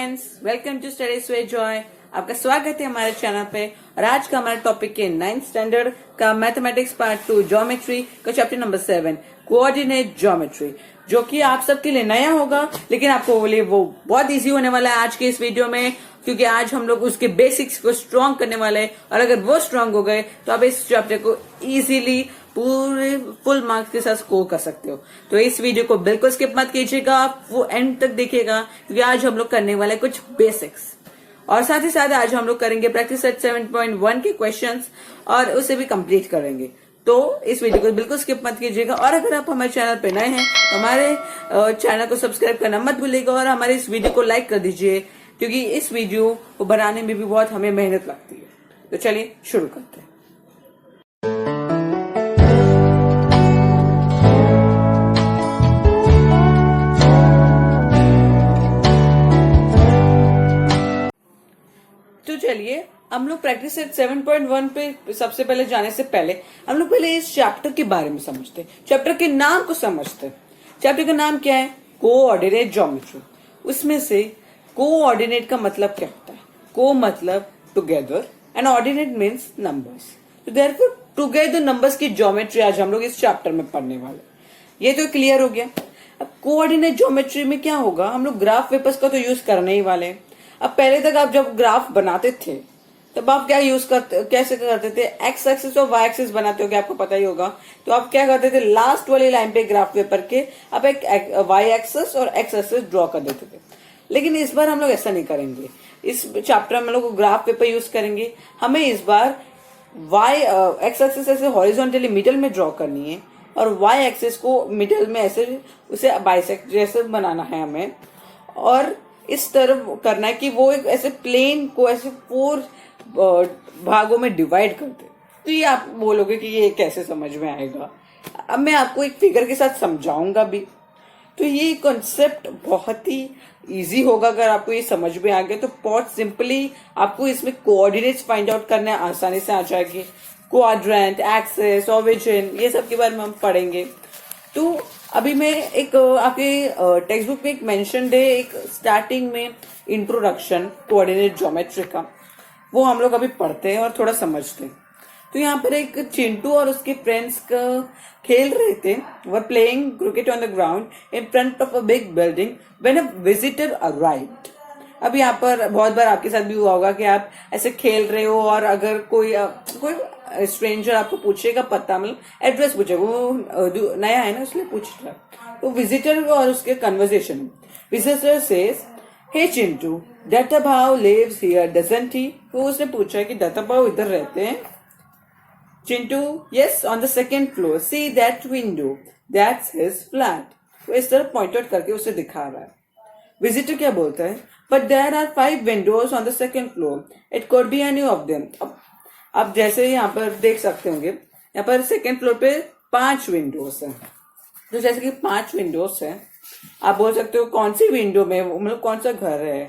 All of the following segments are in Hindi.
Friends, welcome to studies with Joy. आपका स्वागत है हमारे चैनल पे। और आज का हमारा टॉपिक है 9th स्टैंडर्ड का मैथमेटिक्स पार्ट 2 ज्योमेट्री का चैप्टर नंबर 7 कोऑर्डिनेट ज्योमेट्री, जो कि आप सबके लिए नया होगा, लेकिन आपको लिए वो बहुत इजी होने वाला है आज के इस वीडियो में, क्योंकि आज हम लोग उसके बेसिक्स को स्ट्रॉन्ग करने वाले हैं। और अगर वो स्ट्रॉन्ग हो गए तो आप इस चैप्टर को इजीली पूरे फुल मार्क्स के साथ स्कोर कर सकते हो। तो इस वीडियो को बिल्कुल स्किप मत कीजिएगा, आप वो एंड तक देखिएगा, क्योंकि आज हम लोग करने वाले कुछ बेसिक्स और साथ ही साथ आज हम लोग करेंगे प्रैक्टिस सेट 7.1 के क्वेश्चंस और उसे भी कंप्लीट करेंगे। तो इस वीडियो को बिल्कुल स्किप मत कीजिएगा। और अगर आप हमारे चैनल पे नए हैं तो हमारे चैनल को सब्सक्राइब करना मत भूलिएगा और हमारे इस वीडियो को लाइक कर दीजिए, क्योंकि इस वीडियो को बनाने में भी बहुत हमें मेहनत लगती है। तो चलिए शुरू करते हैं। तो चलिए हम लोग प्रैक्टिस सेट 7.1 पे सबसे पहले जाने से पहले हम लोग पहले इस चैप्टर के बारे में समझते हैं, चैप्टर के नाम को समझते हैं। चैप्टर का नाम क्या है? Coordinate geometry. उसमें से कोऑर्डिनेट का मतलब क्या होता है? को मतलब together and ordinate means numbers. तो देयरफॉर टुगेदर नंबर्स की ज्योमेट्री आज हम लोग इस चैप्टर में पढ़ने वाले। ये तो क्लियर हो गया। अब कोऑर्डिनेट ज्योमेट्री में क्या होगा, हम लोग ग्राफ पेपर्स का तो यूज करने ही वाले हैं। अब पहले तक आप जब ग्राफ बनाते थे तब आप क्या यूज करते, कैसे करते थे? एक्स एक्सिस और वाई एक्सिस बनाते हो, क्या आपको पता ही होगा। तो आप क्या करते थे, लास्ट वाली लाइन पे ग्राफ पेपर के आप एक वाई एक्सिस और एक्स एक्सिस ड्रॉ कर देते थे। लेकिन इस बार हम लोग ऐसा नहीं करेंगे। इस चैप्टर में हम लोग ग्राफ पेपर यूज करेंगे। हमें इस बार वाई एक्स एक्सिस ऐसे हॉरिजॉन्टली मिडल में ड्रॉ करनी है और वाई एक्सिस को मिडल में ऐसे उसे बाइसेक्ट जैसे बनाना है हमें, और इस तरह करना है कि वो एक ऐसे प्लेन को ऐसे 4 भागों में डिवाइड कर दे। तो ये आप बोलोगे कि ये कैसे समझ में आएगा। अब मैं आपको एक फिगर के साथ समझाऊंगा भी। तो ये कॉन्सेप्ट बहुत ही इजी होगा अगर आपको ये समझ में आ गया तो बहुत सिंपली आपको इसमें कोऑर्डिनेट्स फाइंड आउट करने आसानी से आ जाएगी। क्वाड्रेंट, एक्सिस, ऑरिजिन, ये सब के बारे में हम पढ़ेंगे। तो अभी मैं एक आपके टेक्स्ट बुक में एक मेंशन है, एक स्टार्टिंग में इंट्रोडक्शन कोऑर्डिनेट ज्योमेट्री का, वो हम लोग अभी पढ़ते हैं और थोड़ा समझते हैं। तो यहाँ पर एक चिंटू और उसके फ्रेंड्स का खेल रहे थे, were playing cricket on the ground in front of a big building when a visitor arrived. अब यहाँ पर बहुत बार आपके साथ भी हुआ होगा कि आप ऐसे खेल रहे हो और अगर कोई स्ट्रेंजर आपको पूछेगा, पता मतलब एड्रेस पूछेगा, वो नया है ना इसलिए पूछ रहा है। तो विजिटर और उसके conversation, visitor says, hey Chintu, Dattabhav lives here doesn't he? तो उसने पूछा कि दत्ताभाव इधर रहते हैं? Chintu, yes, on the second floor, see that window, that's his flat. तो इस तरह पॉइंट आउट करके उसे दिखा रहा है। विजिटर क्या बोलता है, but there are 5 windows on the second floor, it could be any of them. अब आप जैसे यहाँ पर देख सकते होंगे, यहाँ पर सेकेंड फ्लोर पे 5 विंडोज हैं। तो जैसे कि 5 विंडोज हैं, आप बोल सकते हो कौन सी विंडो में, मतलब कौन सा घर है।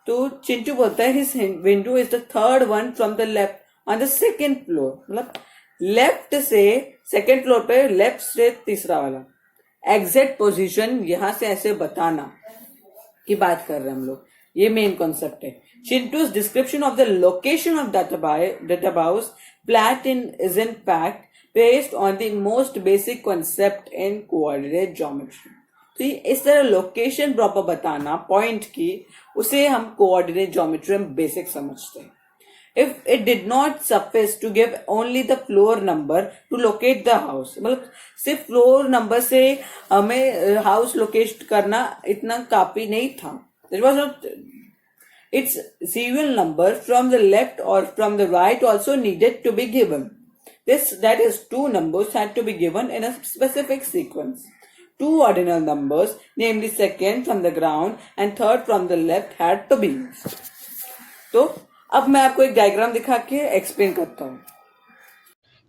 तो चिंटू बोलता है his window is the third one from the left on the second floor. मतलब लेफ्ट से सेकेंड फ्लोर पे, लेफ्ट से तीसरा वाला। एग्जैक्ट पोजीशन यहां से ऐसे बताना की बात कर रहे हैं हम लोग, ये मेन कॉन्सेप्ट है। Chintu's description of the location of Databau's flat is in fact based on the most basic concept in coordinate geometry. तो इस तरह लोकेशन प्रॉपर बताना पॉइंट की, उसे हम कोऑर्डिनेट ज्योमेट्री में बेसिक समझते हैं। If it did not suffice to give only the floor number to locate the house, मतलब सिर्फ फ्लोर नंबर से हमें हाउस लोकेट करना इतना काफी नहीं था। It was not, its serial number from the left or from the right also needed to be given. That is, 2 numbers had to be given in a specific sequence. 2 ordinal numbers, namely second from the ground and third from the left, had to be used. तो अब मैं आपको एक डायग्राम दिखा के एक्सप्लेन करता हूँ।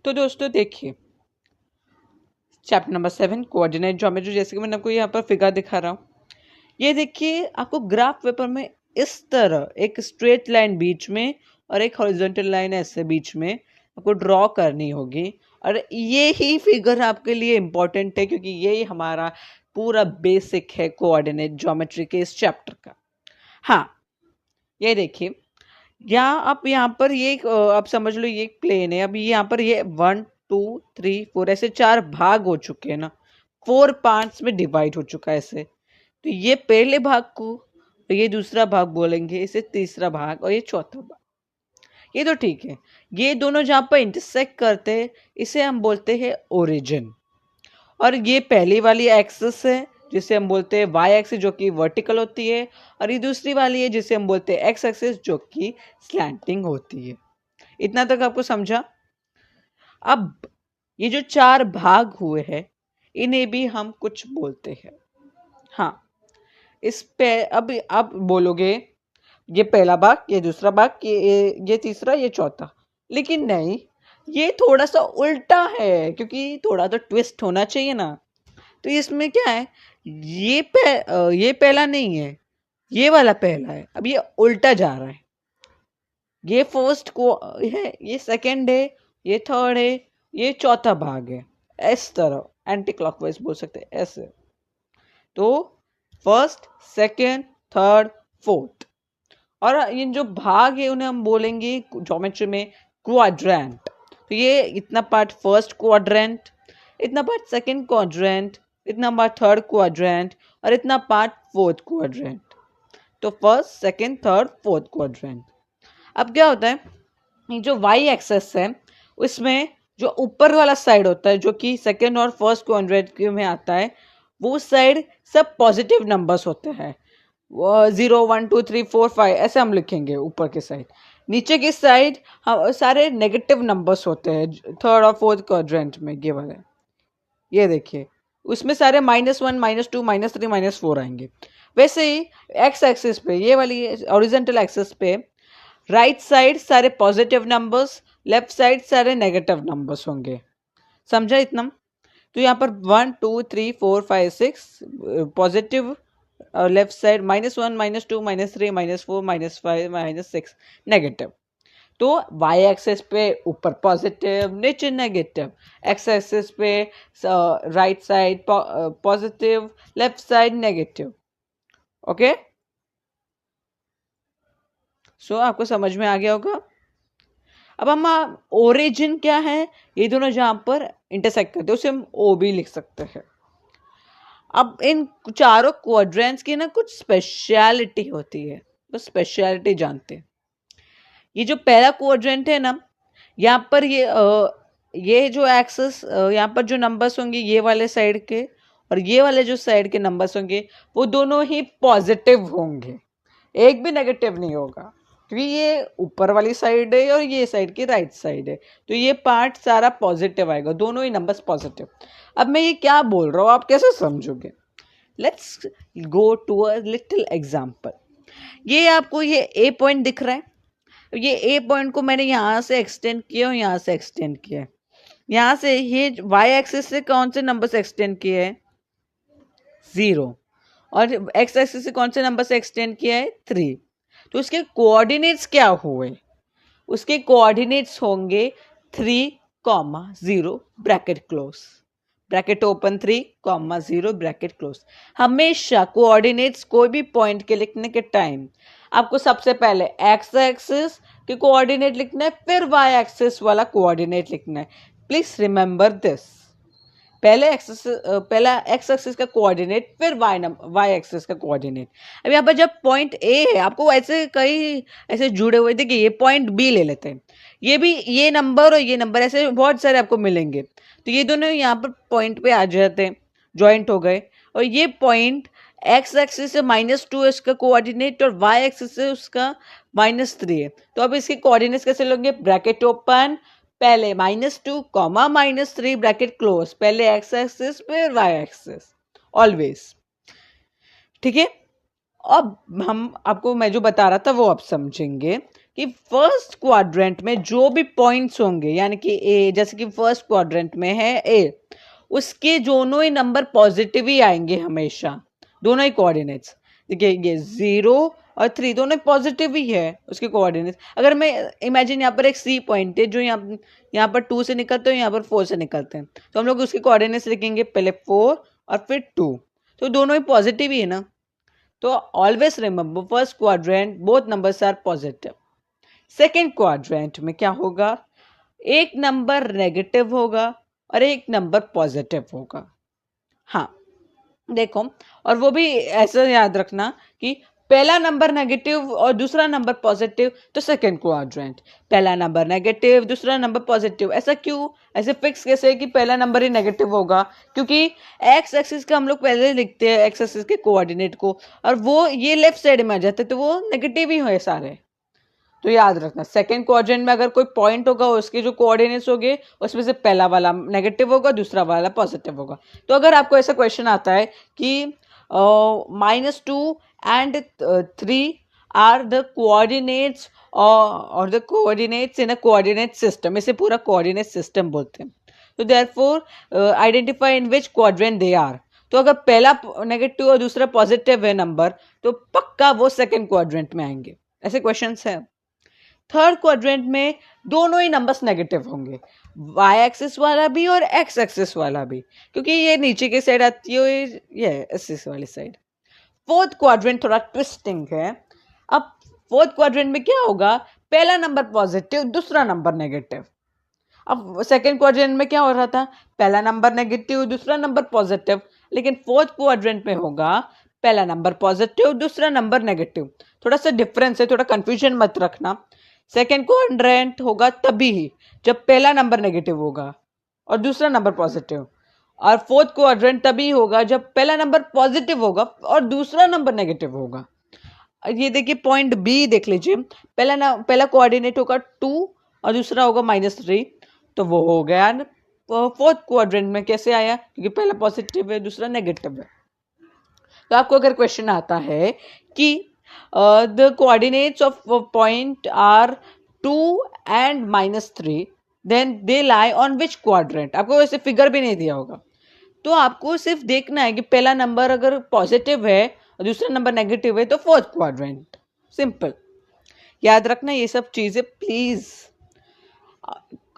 तो दोस्तों देखिए, चैप्टर नंबर 7 कोऑर्डिनेट ज्योमेट्री, जैसे कि मैंने आपको यहाँ पर फिगर दिखा रहा हूँ। ये देखिए, आपको ग्राफ पेपर में इस तरह एक स्ट्रेट लाइन बीच में और एक हॉरिजॉन्टल लाइन ऐसे बीच में आपको ड्रॉ करनी होगी। और ये ही फिगर आपके लिए इम्पोर्टेंट है, क्योंकि यही हमारा पूरा बेसिक है कोऑर्डिनेट ज्योमेट्री के इस चैप्टर का। हाँ, ये देखिए, यहाँ आप यहाँ पर ये आप समझ लो ये एक प्लेन है। अभी यहाँ पर ये 1 2 3 4 ऐसे 4 भाग हो चुके हैं ना, 4 पार्ट्स में डिवाइड हो चुका है ऐसे। तो ये पहले भाग को, तो ये दूसरा भाग बोलेंगे, इसे तीसरा भाग, और ये चौथा भाग। ये तो ठीक है। ये दोनों जहाँ पर इंटरसेक्ट करते हैं इसे हम बोलते हैं ओरिजिन। और ये पहली वाली एक्सिस है जिसे हम बोलते हैं वाई एक्सिस, जो कि वर्टिकल होती है, और ये दूसरी वाली है जिसे हम बोलते हैं एक्स एक्सिस, जो कि स्लैंटिंग होती है। इतना तक आपको समझा? अब ये जो 4 भाग हुए हैं इन्हें भी हम कुछ बोलते हैं। हाँ, इस पे अब आप बोलोगे ये पहला भाग, ये दूसरा भाग, ये तीसरा, ये चौथा। लेकिन नहीं, ये थोड़ा सा उल्टा है, क्योंकि थोड़ा तो ट्विस्ट होना चाहिए ना। तो इसमें क्या है, ये पहला नहीं है, ये वाला पहला है। अब ये उल्टा जा रहा है। ये फर्स्ट को है, ये सेकंड है, ये थर्ड है, ये चौथा भाग है। इस तरह एंटी क्लॉकवाइज बोल सकते हैं ऐसे। तो फर्स्ट, सेकंड, थर्ड, फोर्थ, और ये जो भाग है उन्हें हम बोलेंगे ज्योमेट्री में क्वाड्रेंट। तो ये इतना पार्ट फर्स्ट क्वाड्रेंट, इतना पार्ट सेकंड क्वाड्रेंट, इतना पार्ट थर्ड क्वाड्रेंट, और इतना पार्ट फोर्थ क्वाड्रेंट। तो first, second, third, fourth quadrant. अब क्या होता है, ये जो वाई एक्सेस है उसमें जो ऊपर वाला साइड होता है, जो कि सेकंड और फर्स्ट क्वाड्रेंट में आता है, वो साइड सब पॉजिटिव नंबर्स होते हैं। 0 1 2 3 4 5 ऐसे हम लिखेंगे ऊपर के साइड। नीचे की साइड हम सारे नेगेटिव नंबर्स होते हैं थर्ड और फोर्थ क्वाड्रेंट में। ये वाले, ये देखिए, उसमें सारे -1 -2 -3 -4 आएंगे। वैसे ही एक्स एक्सिस पे, ये वाली हॉरिजॉन्टल एक्सिस पे, राइट साइड सारे पॉजिटिव नंबर्स, लेफ्ट साइड सारे नेगेटिव नंबर्स होंगे। समझा इतना? तो यहाँ पर 1 2 3 4 5 6 पॉजिटिव, लेफ्ट साइड -1 -2 -3 -4 -5 -6 नेगेटिव। तो वाई एक्सेस पे ऊपर पॉजिटिव, नीचे नेगेटिव। एक्स एक्सेस पे right side positive, left side negative. Okay, so आपको समझ में आ गया होगा। अब हम ओरिजिन क्या है, ये दोनों जहां पर इंटरसेक्ट करते हैं उसे हम ओ भी लिख सकते हैं। अब इन चारों क्वाड्रेंट्स की ना कुछ स्पेशलिटी होती है, बस स्पेशलिटी जानते हैं। ये जो पहला क्वाड्रेंट है ना, यहाँ पर ये जो एक्सेस, यहाँ पर जो नंबर्स होंगे ये वाले साइड के, और ये वाले जो साइड के नंबर्स होंगे वो दोनों ही पॉजिटिव होंगे, एक भी नेगेटिव नहीं होगा, क्योंकि ये ऊपर वाली साइड है और ये साइड की राइट साइड है। तो ये पार्ट सारा पॉजिटिव आएगा, दोनों ही नंबर्स पॉजिटिव। अब मैं ये क्या बोल रहा हूँ आप कैसे समझोगे? Let's go to a little example. ये आपको ये ए पॉइंट दिख रहा है, ये ए पॉइंट को मैंने यहाँ से एक्सटेंड किया और यहाँ से एक्सटेंड किया है। यहाँ से ये वाई एक्सिस से कौन से नंबर से एक्सटेंड किया है? 0। और एक्स एक्सिस से कौन से नंबर से एक्सटेंड किया है? 3। तो उसके कोऑर्डिनेट्स क्या हुए? उसके कोऑर्डिनेट्स होंगे 3,0 bracket close, bracket open 3,0 bracket close. हमेशा कोऑर्डिनेट्स कोई भी पॉइंट के लिखने के टाइम आपको सबसे पहले एक्स एक्सिस के कोऑर्डिनेट लिखना है, फिर वाई एक्सिस वाला कोऑर्डिनेट लिखना है। Please remember this. पहले एक्स एक्सिस का कोऑर्डिनेट, फिर वाई एक्सिस का कोऑर्डिनेट। अब यहाँ पर जब पॉइंट ए है, आपको ऐसे कई ऐसे जुड़े हुए, देखिए ये पॉइंट बी ले लेते हैं, ये भी ये नंबर और ये नंबर ऐसे बहुत सारे आपको मिलेंगे। तो ये दोनों यहाँ पर पॉइंट पे आ जाते हैं, ज्वाइंट हो गए। और ये पॉइंट एक्स एक्सिस से -2 है इसका कोऑर्डिनेट, और वाई एक्सिस से उसका -3 है। तो अब इसके कोऑर्डिनेट्स कैसे लोगे? ब्रैकेट ओपन, पहले -2 -3 ब्रैकेट क्लोज, पहले एक्स एक्सिस फिर वाई एक्सिस, ऑलवेज। ठीक है। अब हम आपको मैं जो बता रहा था वो आप समझेंगे कि फर्स्ट क्वाड्रेंट में जो भी पॉइंट्स होंगे, यानी कि ए, जैसे कि फर्स्ट क्वाड्रेंट में है ए, उसके दोनों ही नंबर पॉजिटिव ही आएंगे हमेशा, दोनों ही कोऑर्डिनेट्स। देखिए ये 0 और 3 दोनों पॉजिटिव ही है उसके कोऑर्डिनेट्स। अगर मैं इमेजिन यहाँ पर एक सी पॉइंट है जो यहाँ पर 2 से निकलते हैं, यहाँ पर 4 से निकलते हैं, तो हम लोग उसके कोऑर्डिनेट्स लिखेंगे, पहले 4 और फिर 2। तो दोनों ही पॉजिटिव ही है ना। तो always remember first quadrant both numbers are positive. Second quadrant में क्या होगा, एक नंबर नेगेटिव होगा और एक नंबर पॉजिटिव होगा। हाँ देखो, और वो भी ऐसा याद रखना कि पहला नंबर नेगेटिव और दूसरा नंबर पॉजिटिव तो सेकंड क्वाड्रेंट, पहला नंबर नेगेटिव दूसरा नंबर पॉजिटिव। ऐसा क्यों, ऐसे फिक्स कैसे कि पहला नंबर ही नेगेटिव होगा, क्योंकि एक्स एक्सिस का हम लोग पहले लिखते हैं एक्स एक्सिस के कोऑर्डिनेट को, और वो ये लेफ्ट साइड में आ जाते तो वो नेगेटिव ही हुए सारे। तो याद रखना सेकंड क्वाड्रेंट में अगर कोई पॉइंट होगा उसके जो कोऑर्डिनेट्स होंगे उसमें से पहला वाला नेगेटिव होगा दूसरा वाला पॉजिटिव होगा। तो अगर आपको ऐसा क्वेश्चन आता है कि -2 and 3 are the coordinates or the coordinates in a coordinate system, इसे पूरा कोऑर्डिनेट सिस्टम बोलते हैं। तो therefore identify in which quadrant they are. तो अगर पहला नेगेटिव और दूसरा पॉजिटिव है नंबर तो पक्का वो सेकंड क्वाड्रेंट में आएंगे। ऐसे क्वेश्चंस है। थर्ड क्वाड्रेंट में दोनों ही नंबर्स नेगेटिव होंगे, वाई एक्सिस वाला भी और एक्स एक्सिस वाला भी, क्योंकि ये नीचे की साइड आती है ये एक्सिस वाली साइड। फोर्थ क्वाड्रेंट थोड़ा ट्विस्टिंग है। अब फोर्थ क्वाड्रेंट में क्या होगा, पहला नंबर पॉजिटिव दूसरा नंबर नेगेटिव। अब सेकंड क्वाड्रेंट में क्या हो रहा था, पहला नंबर नेगेटिव दूसरा नंबर पॉजिटिव, लेकिन फोर्थ क्वाड्रेंट में होगा पहला नंबर पॉजिटिव दूसरा नंबर नेगेटिव। थोड़ा सा डिफरेंस है, थोड़ा कंफ्यूजन मत रखना। सेकेंड क्वाड्रेंट होगा तभी जब पहला नंबर नेगेटिव होगा और दूसरा नंबर पॉजिटिव, और फोर्थ क्वाड्रेंट तभी होगा जब पहला नंबर पॉजिटिव होगा और दूसरा नंबर नेगेटिव होगा। ये देखिए पॉइंट बी देख लीजिए, पहला कोऑर्डिनेट होगा 2 और दूसरा होगा -3, तो वो हो गया फोर्थ क्वाड्रेंट में। कैसे आया, क्योंकि पहला पॉजिटिव है दूसरा नेगेटिव है। तो आपको अगर क्वेश्चन आता है कि the coordinates of a point are 2 and -3, then they lie on which quadrant, आपको वैसे फिगर भी नहीं दिया होगा, तो आपको सिर्फ देखना है कि पहला नंबर अगर पॉजिटिव है और दूसरा नंबर नेगेटिव है तो फोर्थ क्वाड्रेंट। सिंपल याद रखना ये सब चीजें प्लीज।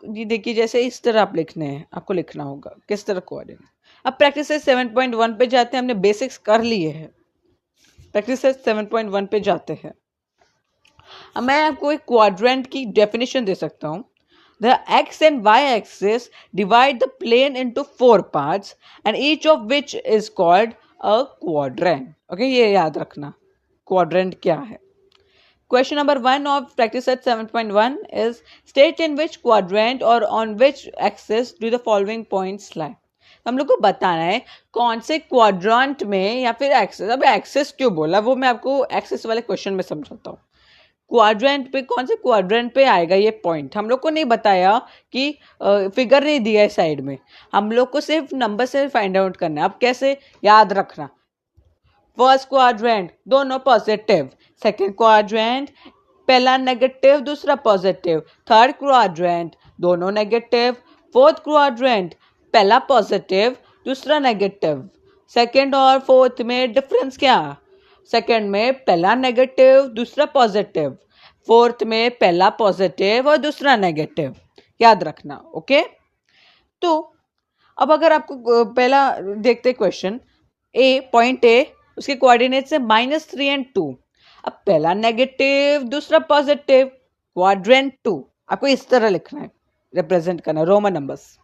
ये देखिए जैसे इस तरह आप लिखने हैं, आपको लिखना होगा किस तरह कोऑर्डिनेट। अब प्रैक्टिस 7.1 पे जाते हैं, हमने बेसिक्स कर लिए हैं, प्रैक्टिस 7.1 पे जाते हैं। अब मैं आपको एक क्वाड्रेंट की डेफिनेशन दे सकता हूँ। The x and y axis divide the plane into 4 parts and each of which is called a quadrant. Okay, ये याद रखना quadrant क्या है। Question number 1 of practice set 7.1 is state in which quadrant or on which axis do the following points lie. हम लोग को बताना है कौन से क्वाड्रेंट में या फिर एक्सेस। अब एक्सेस क्यों बोला वो मैं आपको एक्सेस वाले क्वेश्चन में समझाता हूँ। क्वाड्रेंट पे कौन से क्वाड्रेंट पे आएगा ये पॉइंट हम लोग को नहीं बताया कि फिगर नहीं दिया है साइड में, हम लोग को सिर्फ नंबर से फाइंड आउट करना है। अब कैसे याद रखना, फर्स्ट क्वाड्रेंट दोनों पॉजिटिव, सेकेंड क्वाड्रेंट पहला नेगेटिव दूसरा पॉजिटिव, थर्ड क्वाड्रेंट दोनों नेगेटिव, फोर्थ क्वाड्रेंट पहला पॉजिटिव दूसरा नेगेटिव। सेकेंड और फोर्थ में डिफरेंस क्या, सेकेंड में पहला नेगेटिव दूसरा पॉजिटिव, फोर्थ में पहला पॉजिटिव और दूसरा नेगेटिव, याद रखना। ओके, तो अब अगर आपको पहला देखते क्वेश्चन ए, पॉइंट ए, उसके कोऑर्डिनेट्स है -3 and 2। अब पहला नेगेटिव दूसरा पॉजिटिव, क्वाड्रेंट 2, आपको इस तरह लिखना है, रिप्रेजेंट करना रोमन नंबर्स।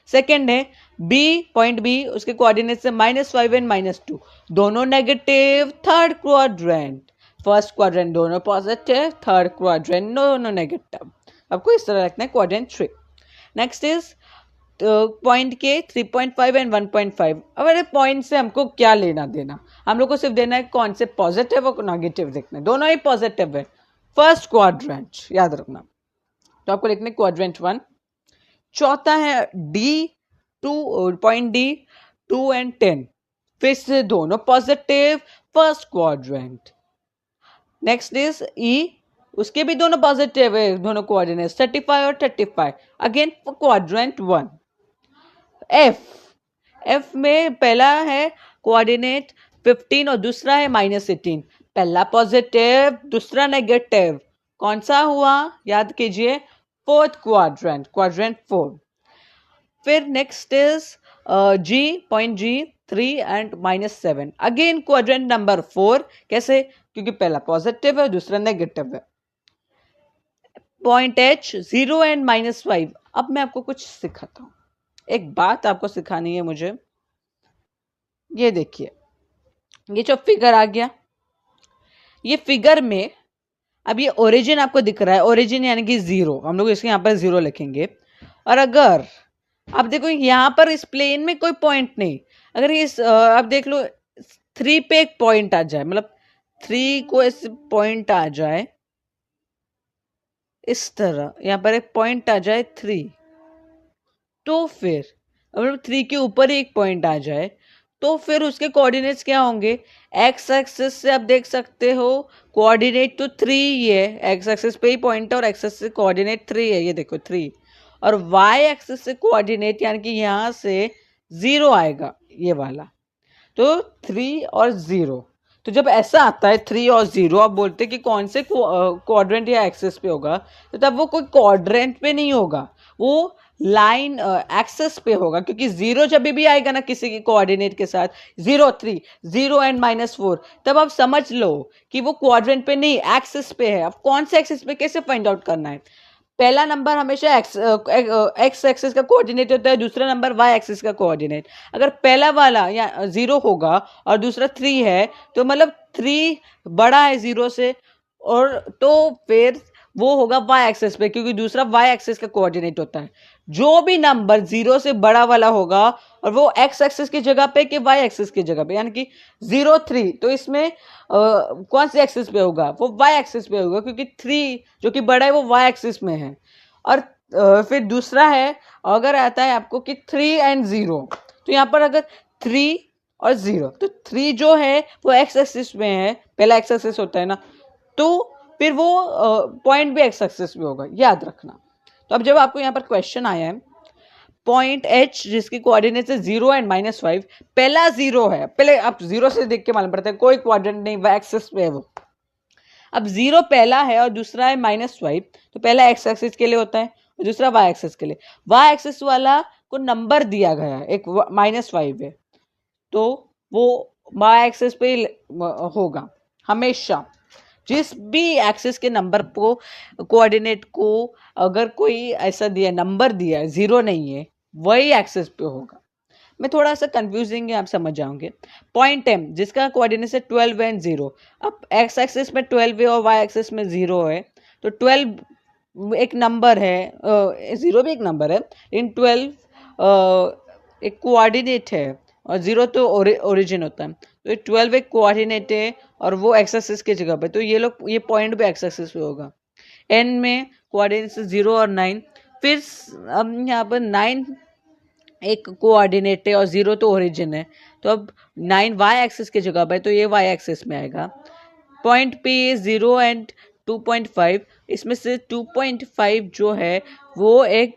सेकेंड है बी, पॉइंट बी, उसके कोऑर्डिनेट्स है -5 and -2, दोनों negative, third quadrant, first quadrant दोनों पॉजिटिव, थर्ड क्वाड्रेंट दोनों नेगेटिव, आपको इस तरह रखना है क्वाड्रेंट 3। नेक्स्ट इज पॉइंट के 3.5 and 1.5। अब अरे पॉइंट से हमको क्या लेना देना, हम लोग को सिर्फ देना है कौन से पॉजिटिव और नेगेटिव देखना है, दोनों ही पॉजिटिव है, फर्स्ट क्वाड्रेंट याद रखना। तो आपको लिखना है क्वाड्रेंट 1। चौथा है डी, 2, पॉइंट डी 2 and 10, फिर से दोनों positive, first quadrant. Next is E, उसके भी दोनों पॉजिटिव है, दोनों कोऑर्डिनेट्स 35 और 35, अगेन क्वाड्रेंट 1। एफ में पहला है कोऑर्डिनेट 15 और दूसरा है -18, पहला पॉजिटिव दूसरा नेगेटिव, कौन सा हुआ याद कीजिए, फोर्थ क्वाड्रेंट, क्वाड्रेंट 4। फिर next is G, point G3 and -7. Again quadrant number 4. कैसे? क्योंकि पहला पॉजिटिव है, दूसरा नेगेटिव है. Point H 0 and -5. अब मैं आपको कुछ सिखाता हूं. एक बात आपको सिखानी है मुझे. ये देखिए, ये जो फिगर आ गया, ये फिगर में अब ये ओरिजिन आपको दिख रहा है. ओरिजिन यानी कि 0. हम लोग इसके यहाँ पर 0 लिखेंगे. और अगर अब देखो यहाँ पर इस प्लेन में कोई पॉइंट नहीं, अगर इस अब देख लो 3 पे एक पॉइंट आ जाए, मतलब 3 को ऐसे पॉइंट आ जाए, इस तरह यहाँ पर एक पॉइंट आ जाए 3, तो फिर मतलब 3 के ऊपर ही एक पॉइंट आ जाए, तो फिर उसके कोऑर्डिनेट्स क्या होंगे? एक्स एक्सिस से आप देख सकते हो कोऑर्डिनेट तो 3 ही है, एक्स एक्सिस पे ही पॉइंट है और एक्स एक्सिस से कोऑर्डिनेट 3 है, ये देखो 3. और वाई एक्सिस से कोऑर्डिनेट यानी कि यहाँ से 0 आएगा, ये वाला. तो 3 और 0. तो जब ऐसा आता है 3 और 0, आप बोलते हैं कि कौन से क्वाड्रेंट या एक्सिस पे होगा, तो तब वो कोई क्वाड्रेंट पे नहीं होगा, वो लाइन एक्सेस पे होगा. क्योंकि 0 जब भी आएगा ना किसी की कोऑर्डिनेट के साथ, 0 3 0 एंड -4, तब आप समझ लो कि वो क्वाड्रेंट पे नहीं, एक्सिस पे है. अब कौन से एक्सिस पे कैसे फाइंड आउट करना है? पहला नंबर हमेशा एक्स एक्सिस का कोऑर्डिनेट होता है, दूसरा नंबर वाई एक्सिस का कोऑर्डिनेट. अगर पहला वाला या 0 होगा और दूसरा 3 है, तो मतलब 3 बड़ा है 0 से, और तो फिर वो होगा वाई एक्सिस पे, क्योंकि दूसरा वाई एक्सिस का कोऑर्डिनेट होता है. जो भी नंबर 0 से बड़ा वाला होगा और वो एक्स एक्सिस की जगह पे कि वाई एक्सिस की जगह पे, यानी कि 0 3, तो इसमें कौन से एक्सिस पे होगा? वो वाई एक्सिस पे होगा, क्योंकि 3 जो कि बड़ा है वो वाई एक्सिस में है. और फिर दूसरा है, अगर आता है आपको कि 3 एंड 0, तो यहाँ पर अगर 3 और 0, तो 3 जो है वो एक्स एक्सिस में है, पहला एक्स एक्सिस होता है ना, तो फिर वो पॉइंट भी एक्स एक्सिस में होगा, याद रखना. तो अब जब आपको यहाँ पर क्वेश्चन आया है पॉइंट H जिसकी कोऑर्डिनेट है 0 एंड -5, पहला 0 है, पहले आप 0 से देख के मालूम पड़ता है कोई क्वाड्रेंट नहीं, वो एक्सिस पे है वो. अब 0 पहला है और दूसरा है -5, तो पहला एक्स एक्सिस के लिए होता है और दूसरा वाई एक्सिस के लिए. वाई एक्सिस वाला को नंबर दिया गया है, एक -5 है, तो वो वाई एक्सिस पे होगा हमेशा. जिस भी एक्सिस के नंबर को कोऑर्डिनेट को अगर कोई ऐसा दिया, नंबर दिया है 0 नहीं है, वही एक्सिस पे होगा. मैं थोड़ा सा कंफ्यूजिंग है, आप समझ जाओगे. पॉइंट M जिसका कोऑर्डिनेट है 12 एंड 0. अब एक्स एक्सिस में 12 है और वाई एक्सिस में 0 है, तो 12 एक नंबर है, 0 भी एक नंबर है, इन 12 एक कोऑर्डिनेट है और 0 तो ओरिजिन होता है. तो 12 एक कोऑर्डिनेट है और वो एक्स एक्सिस की जगह पे, तो ये पॉइंट भी एक्स एक्सिस पे होगा. N में कोऑर्डिनेट 0 और 9. फिर अब यहाँ पर 9 एक कोऑर्डिनेट है और 0 तो ओरिजिन है, तो अब 9 वाई एक्सिस की जगह पे, तो ये वाई एक्सिस में आएगा. Point P 0 and 2.5. इसमें से 2.5 जो है वो एक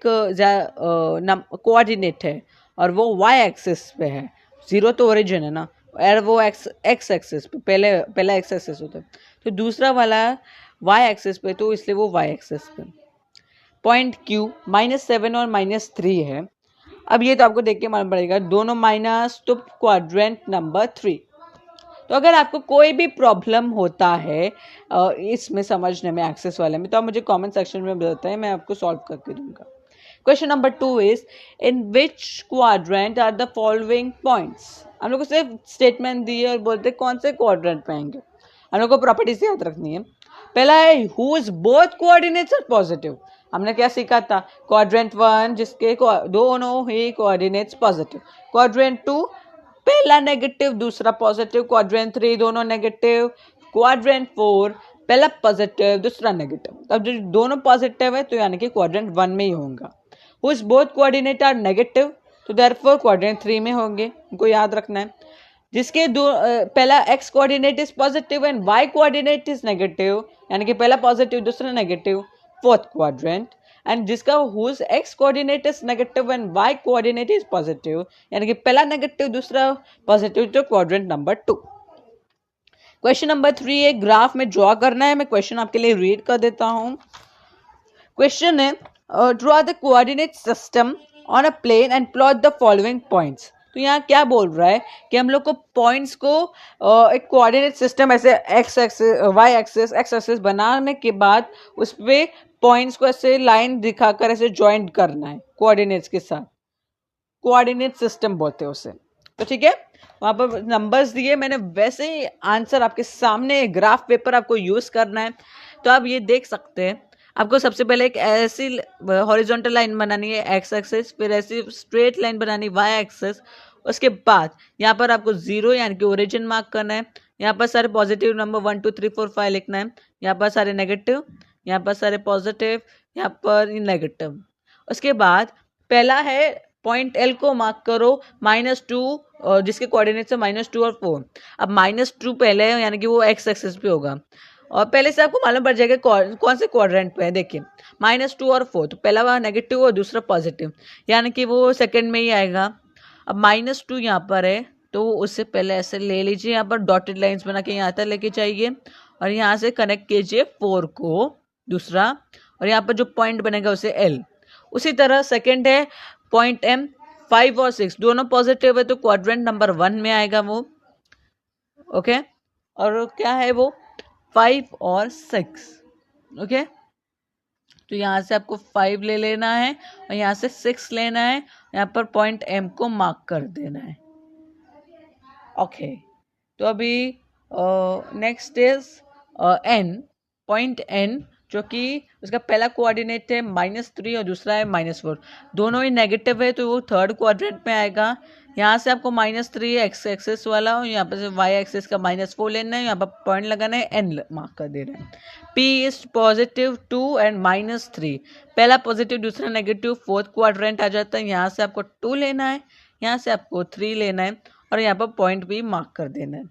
कोऑर्डिनेट है और वो वाई एक्सिस पे है. 0 तो ओरिजिन है ना, और वो एक्स एक्सिस पे, पहला एक्स एक्सिस होता है, तो दूसरा वाला वाई एक्सिस पे, तो इसलिए वो वाई एक्सिस पे. पॉइंट Q -7 और -3 है. अब ये तो आपको देख के मालूम पड़ेगा, दोनों माइनस, तो क्वाड्रेंट नंबर 3. तो अगर आपको कोई भी प्रॉब्लम होता है इसमें समझने में, एक्सेस वाले में, तो आप मुझे कमेंट सेक्शन में बताएं, मैं आपको सॉल्व करके दूंगा. Question number 2 is in which quadrant are the following points. हम लोग को सिर्फ स्टेटमेंट दी है और बोलते कौन से क्वाड्रेंट पे आएंगे. हम लोग को प्रॉपर्टीज याद रखनी है. पहला है who is both coordinates are positive. हमने क्या सीखा था? क्वाड्रेंट 1 जिसके दोनों ही कोऑर्डिनेट्स पॉजिटिव. क्वाड्रेंट 2 पहला नेगेटिव दूसरा पॉजिटिव. क्वाड्रेंट 3 दोनों नेगेटिव. क्वाड्रेंट 4 पहला पॉजिटिव दूसरा नेगेटिव. अब जो दोनों पॉजिटिव है तो यानी कि क्वाड्रेंट 1 में ही होगा. Whose both coordinate are negative, तो देयरफॉर क्वाड्रेंट 3 में होंगे. उनको याद रखना है. जिसके पहला x coordinate is positive and y coordinate is negative, यानी कि पहला पॉजिटिव दूसरा नेगेटिव, फोर्थ क्वाड्रेंट. एंड जिसका whose x coordinate is negative and y coordinate is positive, यानी कि पहला नेगेटिव दूसरा पॉजिटिव, तो क्वाड्रेंट नंबर 2. क्वेश्चन नंबर 3 एक ग्राफ में ड्रॉ करना है. मैं क्वेश्चन आपके लिए रीड कर देता हूं. क्वेश्चन है draw the coordinate system on a plane and plot the following points. तो यहाँ क्या बोल रहा है कि हम लोग को पॉइंट्स को एक कोऑर्डिनेट सिस्टम ऐसे x axis y axis x axis बनाने के बाद उस पे पॉइंट्स को ऐसे लाइन दिखाकर ऐसे ज्वाइंट करना है कोऑर्डिनेट्स के साथ, कोऑर्डिनेट सिस्टम बोलते हैं उसे। तो ठीक है, वहां पर नंबर्स दिए मैंने, वैसे ही आंसर आपके सामने ग्राफ पेपर आपको यूज करना है। तो आप ये देख सकते हैं, आपको सबसे पहले एक ऐसी हॉरिजॉन्टल लाइन बनानी है एक्स एक्सिस, फिर ऐसी स्ट्रेट लाइन बनानी वाई एक्सिस। उसके बाद यहाँ पर आपको 0 यानी कि ओरिजिन मार्क करना है। यहाँ पर सारे पॉजिटिव नंबर 1 2 3 4 5 लिखना है। यहाँ पर सारे नेगेटिव, यहाँ पर सारे पॉजिटिव, यहाँ पर नेगेटिव। उसके बाद पहला है पॉइंट एल को मार्क करो -2, जिसके कोऑर्डिनेट्स है -2 और 4। अब -2 पहले है यानी कि वो एक्स एक्सिस पे होगा, और पहले से आपको मालूम पड़ जाएगा कौन से क्वाड्रेंट पे है। देखिए -2 और 4, तो पहला वह नेगेटिव और दूसरा पॉजिटिव, यानी कि वो सेकंड में ही आएगा। अब -2 यहाँ पर है तो उससे पहले ऐसे ले लीजिए, यहाँ पर डॉटेड लाइंस बना के यहाँ तक लेके जाइए और यहाँ से कनेक्ट कीजिए 4 को दूसरा, और यहाँ पर जो पॉइंट बनेगा उसे एल। उसी तरह सेकंड है पॉइंट एम, 5 और 6 दोनों पॉजिटिव है तो क्वाड्रेंट नंबर 1 में आएगा वो। ओके, और क्या है वो 5 और 6। ओके, तो यहाँ से आपको 5 ले लेना है और यहाँ से 6 लेना है, यहाँ पर पॉइंट एम को मार्क कर देना है। ओके, तो अभी next is N, point N, जो कि उसका पहला कोऑर्डिनेट है -3 और दूसरा है -4, दोनों ही नेगेटिव है तो वो थर्ड क्वाड्रेंट में आएगा। यहाँ से आपको -3 एक्स एक्सिस वाला और यहाँ पर वाई एक्सिस का -4 लेना है, यहाँ पर पॉइंट लगाना है, एन मार्क कर देना है। P इज +2 एंड -3, पहला पॉजिटिव दूसरा नेगेटिव, फोर्थ क्वाड्रेंट आ जाता है। यहाँ से आपको 2 लेना है, यहाँ से आपको 3 लेना है और यहाँ पर पॉइंट भी मार्क कर देना है।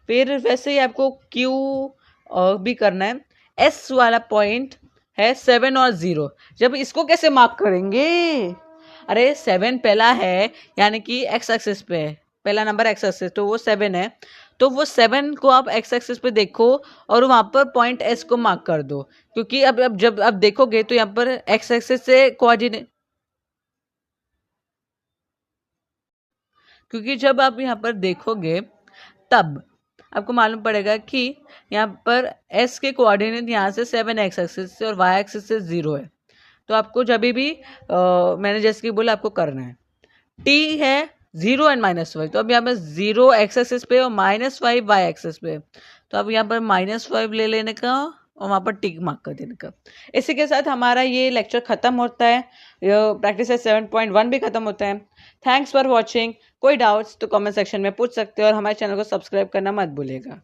फिर वैसे ही आपको Q भी करना है। S वाला पॉइंट है 7 और 0, जब इसको कैसे मार्क करेंगे? अरे 7 पहला है यानी कि एक्स एक्सिस पे है, पहला नंबर एक्स एक्सिस, तो वो 7 है, तो वो 7 को आप एक्स एक्सिस पे देखो और वहां पर पॉइंट S को मार्क कर दो, क्योंकि अब जब आप देखोगे तो यहाँ पर एक्स एक्सिस से कोऑर्डिनेट, क्योंकि जब आप यहाँ पर देखोगे तब आपको मालूम पड़ेगा कि यहाँ पर S के कोऑर्डिनेट यहाँ से 7 एक्स एक्सिस से और वाई एक्सिस से 0 है। तो आपको जब भी मैंने जैसे कि बोला आपको करना है। T है 0 एंड -5, तो अब यहाँ पर 0 एक्स एक्सिस पे और -5 वाई एक्सिस पे, तो अब यहाँ पर -5 ले लेने का और वहाँ पर टिक मार्क कर देने का। इसी के साथ हमारा ये लेक्चर ख़त्म होता है, प्रैक्टिस 7.1 भी ख़त्म होता है। Thanks for watching. कोई डाउट्स तो कमेंट सेक्शन में पूछ सकते हो और हमारे चैनल को सब्सक्राइब करना मत भूलिएगा।